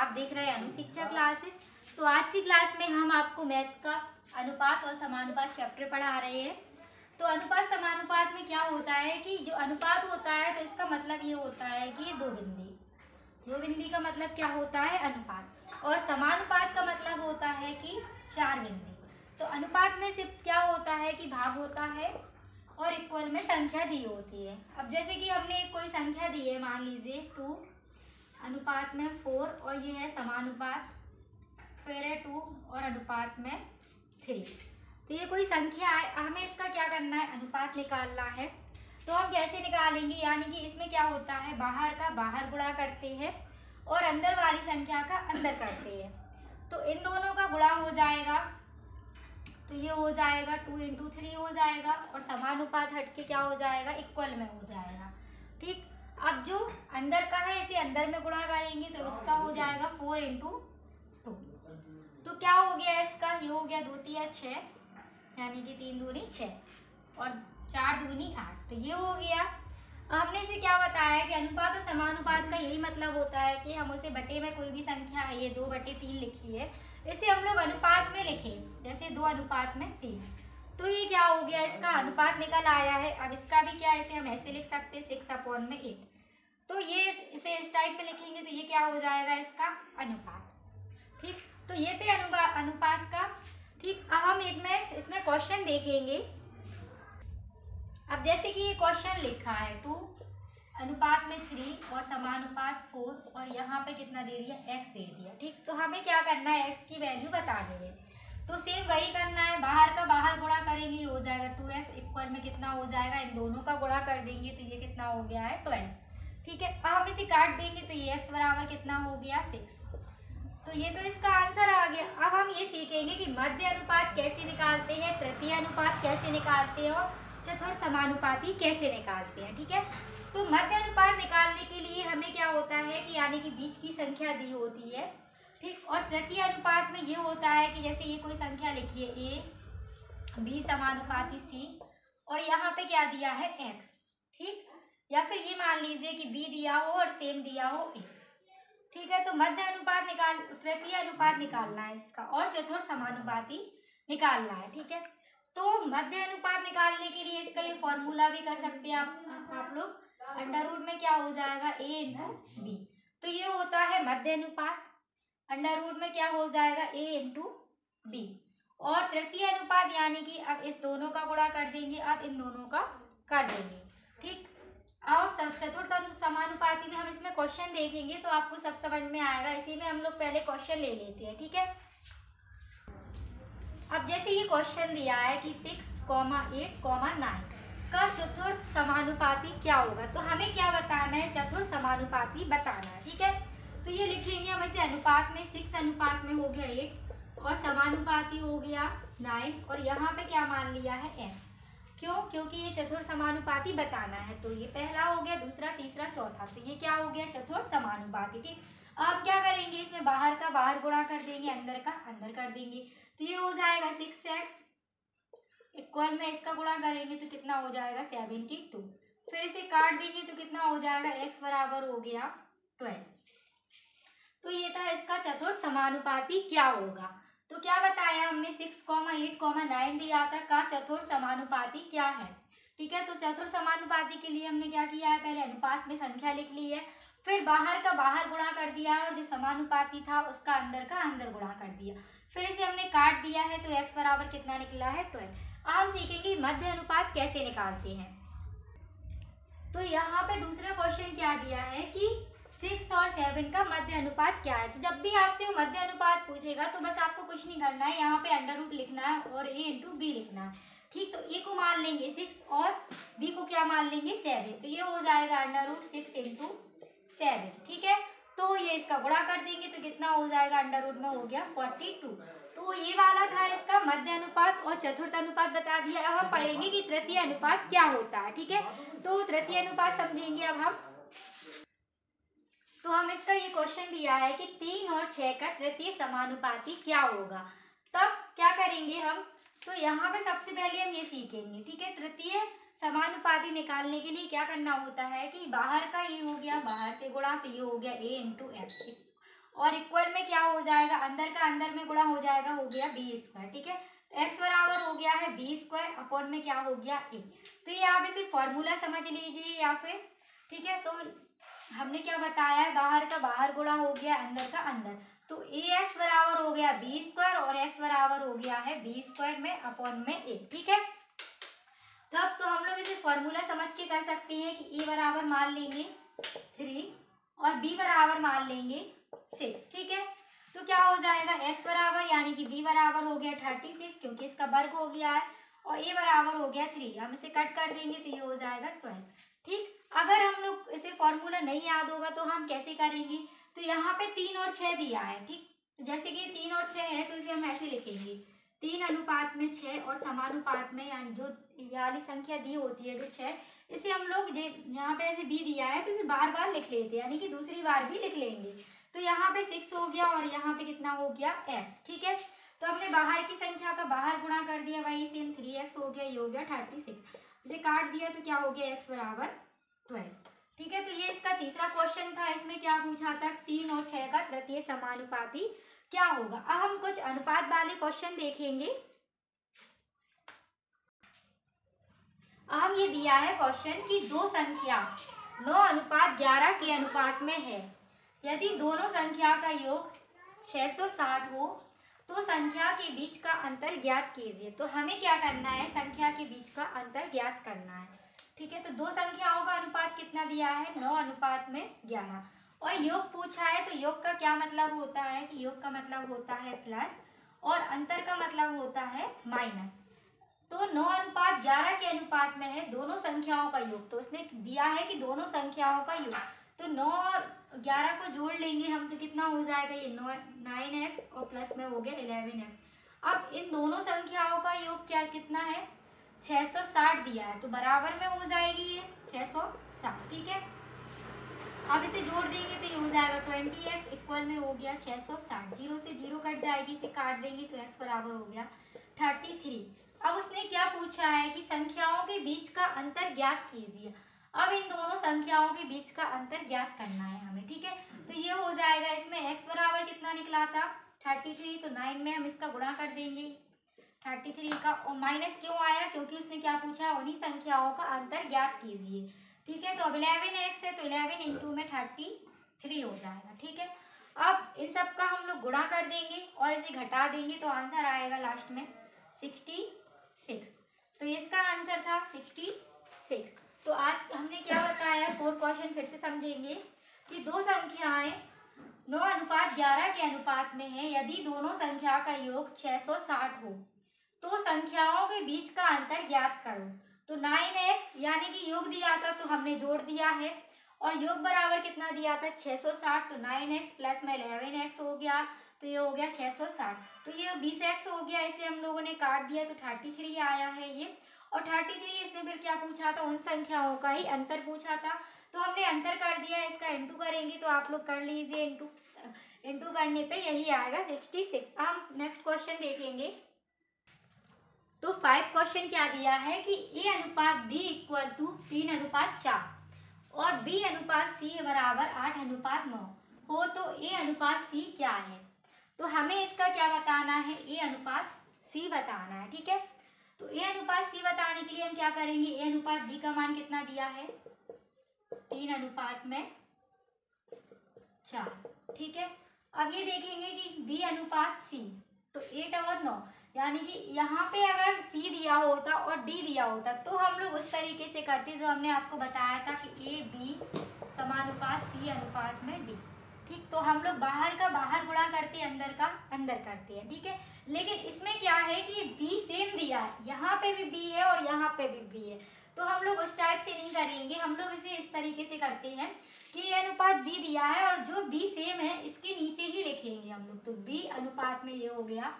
आप देख रहे हैं अनुशिक्षा क्लासेस। तो आज की क्लास में हम आपको मैथ का अनुपात और समानुपात चैप्टर पढ़ा रहे हैं। तो अनुपात समानुपात में क्या होता है कि जो अनुपात होता है तो इसका मतलब ये होता है कि दो बिंदी का मतलब क्या होता है अनुपात, और समानुपात का मतलब होता है कि चार बिंदी। तो अनुपात में सिर्फ क्या होता है कि भाग होता है और इक्वल में संख्या दी होती है। अब जैसे कि हमने कोई संख्या दी है, मान लीजिए 2 अनुपात में 4 और ये है समानुपात, फिर है 2 और अनुपात में 3। तो ये कोई संख्या है, हमें इसका क्या करना है, अनुपात निकालना है। तो हम कैसे निकालेंगे, यानी कि इसमें क्या होता है, बाहर का बाहर गुणा करते हैं और अंदर वाली संख्या का अंदर करते हैं। तो इन दोनों का गुणा हो जाएगा, तो ये हो जाएगा 2 × 3 हो जाएगा, और समानुपात हटके क्या हो जाएगा, इक्वल में हो जाएगा। ठीक, अब जो अंदर का है इसे अंदर में गुणा करेंगे तो इसका हो जाएगा 4 × 2। तो क्या हो गया इसका, ये हो गया 2 × 3 = 6, यानी कि 3 दूनी 6 और 4 दूनी 8। तो ये हो गया। हमने इसे क्या बताया कि अनुपात और समानुपात का यही मतलब होता है कि हम उसे बटे में कोई भी संख्या है, ये 2/3 लिखी है, इसे हम लोग अनुपात में लिखें, जैसे 2 अनुपात में 3। तो ये क्या हो गया, इसका अनुपात निकल आया है। अब इसका भी क्या, इसे हम ऐसे लिख सकते हैं 6/8। तो ये इसे इस टाइप में लिखेंगे तो ये क्या हो जाएगा, इसका अनुपात। ठीक, तो ये थे अनुपात का। ठीक, अब हम इसमें क्वेश्चन देखेंगे। अब जैसे कि ये क्वेश्चन लिखा है 2 अनुपात में 3 और समानुपात 4 और यहाँ पे कितना दे दिया, x दे दिया। ठीक, तो हमें क्या करना है, x की वैल्यू बता देंगे। तो सेम वही करना है, बाहर का बाहर गुणा करेंगे, हो जाएगा 2x, इक्वल में कितना हो जाएगा, इन दोनों का गुणा कर देंगे तो ये कितना हो गया है 12। ठीक है, अब हम इसे काट देंगे तो ये x बराबर कितना हो गया 6। तो ये तो इसका आंसर आ गया। अब हम ये सीखेंगे कि मध्य अनुपात कैसे निकालते हैं, तृतीय अनुपात कैसे निकालते हैं और चतुर्थ समानुपाती कैसे निकालते हैं। ठीक है, तो मध्य अनुपात निकालने के लिए हमें क्या होता है कि यानी कि बीच की संख्या दी होती है। ठीक, और तृतीय अनुपात में ये होता है कि जैसे ये कोई संख्या लिखी है a b समानुपाती c और यहाँ पे क्या दिया है x। ठीक, या फिर ये मान लीजिए कि b दिया हो और सेम दिया हो a। ठीक है, तो मध्य अनुपात तृतीय अनुपात निकालना है इसका और चतुर्थ समानुपाती निकालना है। ठीक है, तो मध्य अनुपात निकालने के लिए इसका ये फॉर्मूला भी कर सकते हैं आप लोग, अंडर रूट में क्या हो जाएगा a × b। तो ये होता है मध्य अनुपात, अंडर रूट में क्या हो जाएगा a × b। और तृतीय अनुपात यानी कि अब इस दोनों का गुणा कर देंगे, अब इन दोनों का कर देंगे। ठीक, और चतुर्थ समानुपाती में हम इसमें क्वेश्चन देखेंगे तो आपको सब समझ में आएगा। इसी में हम लोग पहले क्वेश्चन ले लेते हैं। ठीक है, अब जैसे ये क्वेश्चन दिया है कि 6, 8, 9 का चतुर्थ समानुपाती क्या होगा, तो हमें क्या बताना है, चतुर्थ समानुपाती बताना है। ठीक है, तो ये लिखेंगे हम इसे अनुपात में 6 अनुपात में हो गया 8 और समानुपाती हो गया 9 और यहाँ पे क्या मान लिया है m। क्यों, क्योंकि ये चतुर्थ समानुपाती बताना है। तो ये पहला हो गया, दूसरा, तीसरा, चौथा, तो ये क्या हो गया, चतुर्थ समानुपाती। ठीक, अब क्या करेंगे, इसमें बाहर का बाहर गुणा कर देंगे, अंदर का अंदर कर देंगे। तो ये हो जाएगा 6x, इक्वल में इसका गुणा करेंगे तो कितना हो जाएगा 72। फिर इसे काट देंगे तो कितना हो जाएगा, x बराबर हो गया 12। तो ये था इसका चतुर्थ समानुपाती क्या होगा। तो क्या बताया हमने, 6, 8, 9 दिया था का चतुर्थ समानुपाती क्या है। ठीक है, तो चतुर्थ समानुपाती के लिए हमने क्या किया है, पहले अनुपात में संख्या लिख ली है, फिर बाहर का बाहर गुणा कर दिया है और जो समानुपाती था उसका अंदर का अंदर गुणा कर दिया, फिर इसे हमने काट दिया है तो x बराबर कितना निकला है 12। अब हम सीखेंगे मध्य अनुपात कैसे निकालते हैं। तो यहाँ पे दूसरा क्वेश्चन क्या दिया है कि 6 और 7 का मध्य अनुपात क्या है। तो जब भी आपसे वो मध्य अनुपात पूछेगा तो बस आपको कुछ नहीं करना है, यहाँ पे अंडर रूट लिखना है और a × b लिखना है। ठीक, तो a को मान लेंगे 6 और b को क्या मान लेंगे 7, तो ये हो जाएगा अंडर रूट 6 × 7। ठीक है, तो ये इसका गुणा कर देंगे तो कितना हो जाएगा, अंडर रूट में हो गया 42। तो ये वाला था इसका मध्य अनुपात और चतुर्थ अनुपात बता दिया। अब हम पढ़ेंगे कि तृतीय अनुपात क्या होता है। ठीक है, तो तृतीय अनुपात समझेंगे अब हम। तो हम इसका ये क्वेश्चन दिया है कि 3 और 6 का तृतीय समानुपाती क्या होगा। तब क्या करेंगे हम, तो यहाँ पे सबसे पहले हम ये सीखेंगे। ठीक है, तृतीय समानुपाती निकालने के लिए क्या करना होता है कि बाहर का ये हो गया, बाहर से गुणा, तो ये हो गया a × x और इक्वल में क्या हो जाएगा, अंदर का अंदर में गुणा हो जाएगा, हो गया बी स्क्वायर। ठीक है, एक्स बराबर हो गया है बी स्क्वायर अपॉन में क्या हो गया ए। तो ये आप इसे फॉर्मूला समझ लीजिए या फिर, ठीक है, तो हमने क्या बताया है, बाहर का बाहर गुणा हो गया अंदर का अंदर, तो ए एक्स बराबर हो गया बी स्क्वायर और एक्स बराबर हो गया है बी स्क्वायर में अपॉन में ए। ठीक है, तब तो हम लोग इसे फॉर्मूला समझ के कर सकते हैं कि ए बराबर मान लेंगे 3 और बी बराबर मान लेंगे 6। ठीक है, तो क्या हो जाएगा, x बराबर यानी कि b बराबर हो गया 36 क्योंकि इसका वर्ग हो गया है, और a बराबर हो गया 3, हम इसे कट कर देंगे तो ये हो जाएगा 12। ठीक, अगर हम लोग इसे फॉर्मूला नहीं याद होगा तो हम कैसे करेंगे, तो यहाँ पे 3 और 6 दिया है। ठीक, तो जैसे कि 3 और 6 है तो इसे हम ऐसे लिखेंगे 3 अनुपात में 6 और समानुपात में, यानी जो वाली संख्या दी होती है जो 6, इसे हम लोग यहाँ पे ऐसे b दिया है तो इसे बार बार लिख लेते हैं, यानी कि दूसरी बार भी लिख लेंगे। तो यहाँ पे 6 हो गया और यहाँ पे कितना हो गया x। ठीक है, तो हमने बाहर की संख्या का बाहर गुणा कर दिया, वही सेम 3x हो गया, ये हो गया 36, इसे काट दिया तो क्या हो गया x बराबर 12। ठीक है, तो ये इसका तीसरा क्वेश्चन था। इसमें क्या पूछा था, 3 और 6 का तृतीय समानुपाती क्या होगा। अब हम कुछ अनुपात वाले क्वेश्चन देखेंगे। हम ये दिया है क्वेश्चन कि दो संख्या 9:11 के अनुपात में है, यदि दोनों संख्या का योग 660 हो तो संख्या के बीच का अंतर ज्ञात कीजिए। तो हमें क्या करना है, संख्या के बीच का अंतर ज्ञात करना है। ठीक है, तो दो संख्याओं का अनुपात कितना दिया है, 9:11, और योग पूछा है, तो योग का क्या मतलब होता है कि योग का मतलब होता है प्लस और अंतर का मतलब होता है माइनस। तो 9:11 के अनुपात में है दोनों संख्याओं का योग, तो उसने दिया है कि दोनों संख्याओं का योग, तो 9 और 11 को जोड़ लेंगे हम तो कितना हो जाएगा, ये 9x और प्लस में हो गया 11x। अब इन दोनों संख्याओं का योग क्या कितना है, 660 दिया है, तो बराबर में हो जाएगी ये 660। ठीक है, अब इसे जोड़ देंगे तो ये हो जाएगा 20x इक्वल में हो गया 660, 0 से 0 कट जाएगी, इसे काट देंगे तो x बराबर हो गया 33। अब उसने क्या पूछा है कि संख्याओं के बीच का अंतर ज्ञात कीजिए। अब इन दोनों संख्याओं के बीच का अंतर ज्ञात करना है हमें। ठीक है, तो ये हो जाएगा, इसमें x बराबर कितना निकला था 33, तो 9 में हम इसका गुणा कर देंगे 33 का, और माइनस क्यों आया, क्योंकि उसने क्या पूछा, उन्हीं संख्याओं का अंतर ज्ञात कीजिए। ठीक है, तो अब 11x है तो 11 इंटू में 33 हो जाएगा। ठीक है, अब इन सब का हम लोग गुणा कर देंगे और इसे घटा देंगे तो आंसर आएगा लास्ट में 66। तो इसका आंसर था 66। तो आज हमने क्या बताया, 4 क्वेश्चन फिर से समझेंगे कि दो संख्याएं 9:11 के अनुपात में है, यदि दोनों संख्या का योग 660 हो तो संख्याओं के बीच का अंतर ज्ञात करो। तो 9x यानी कि योग दिया था तो हमने जोड़ दिया है, और योग बराबर कितना दिया था 660, तो 9x प्लस में 11x हो गया, तो ये हो गया 660, तो ये 20x हो गया, इसे हम लोगों ने काट दिया तो 33 आया है ये। और 33 इसने फिर क्या पूछा था, उन संख्याओं का ही अंतर पूछा था, तो हमने अंतर कर दिया, इसका इंटू करेंगे तो आप लोग कर लीजिए, इंटू करने पे यही आएगा 66। हम नेक्स्ट क्वेश्चन देखेंगे। तो 5 क्वेश्चन क्या दिया है कि a अनुपात b इक्वल टू 3:4 और b अनुपात c बराबर 8:9 हो तो a अनुपात c क्या है। तो हमें इसका क्या बताना है, a अनुपात c बताना है। ठीक है, तो a अनुपात c बताने के लिए हम क्या करेंगे, a अनुपात b का मान कितना दिया है 3:4। ठीक है, अब ये देखेंगे कि b अनुपात c, तो 8 और 9, यानी कि यहाँ पे अगर c दिया होता और d दिया होता तो हम लोग उस तरीके से करते जो हमने आपको बताया था कि a b समानुपात c अनुपात में d। ठीक, तो हम लोग बाहर का बाहर गुणा करते अंदर का अंदर करते हैं। ठीक है, लेकिन इसमें क्या है कि b सेम दिया है, यहाँ पे भी b है और यहाँ पे भी b है, तो हम लोग उस टाइप से नहीं करेंगे, हम लोग इसे इस तरीके से करते हैं कि a अनुपात b दिया है और जो b सेम है इसके नीचे ही लिखेंगे हम लोग, तो b अनुपात में ये हो गया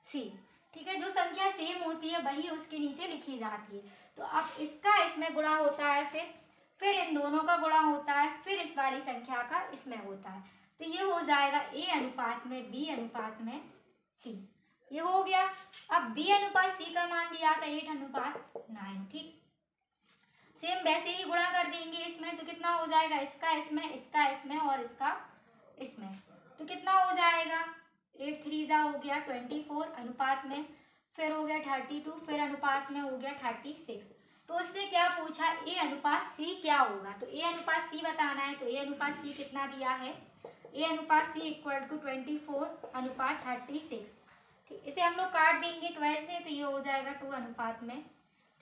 c। ठीक है, जो संख्या सेम होती है वही उसके नीचे लिखी जाती है। तो अब इसका इसमें गुणा होता है, फिर इन दोनों का गुणा होता है, फिर इस वाली संख्या का इसमें होता है, तो ये हो जाएगा a अनुपात में b अनुपात में c, ये हो गया। अब b अनुपात c का मान दिया था 8:9। ठीक, सेम वैसे ही गुणा कर देंगे इसमें, तो कितना हो जाएगा, इसका इसमें, इसका इसमें और इसका इसमें, तो कितना 8 3 जा हो गया 24 अनुपात में, फिर हो गया 32, फिर अनुपात में हो गया 36। तो उसने क्या पूछा, ए अनुपात सी क्या होगा। तो ए अनुपात सी बताना है। तो ए अनुपात सी कितना दिया है, ए अनुपात सी इक्वल टू 24 अनुपात 36। ठीक, इसे हम लोग काट देंगे 12 से, तो ये हो जाएगा 2 अनुपात में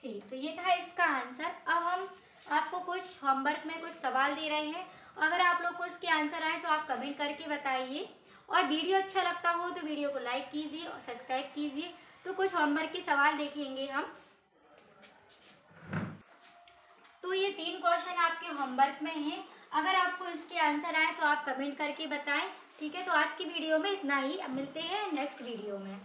3। तो ये था इसका आंसर। अब हम आपको कुछ होमवर्क में कुछ सवाल दे रहे हैं। अगर आप लोग को इसके आंसर आए तो आप कमेंट करके बताइए, और वीडियो अच्छा लगता हो तो वीडियो को लाइक कीजिए और सब्सक्राइब कीजिए। तो कुछ होमवर्क के सवाल देखेंगे हम। तो ये 3 क्वेश्चन आपके होमवर्क में हैं। अगर आपको इसके आंसर आए तो आप कमेंट करके बताएं। ठीक है, तो आज की वीडियो में इतना ही। अब मिलते हैं नेक्स्ट वीडियो में।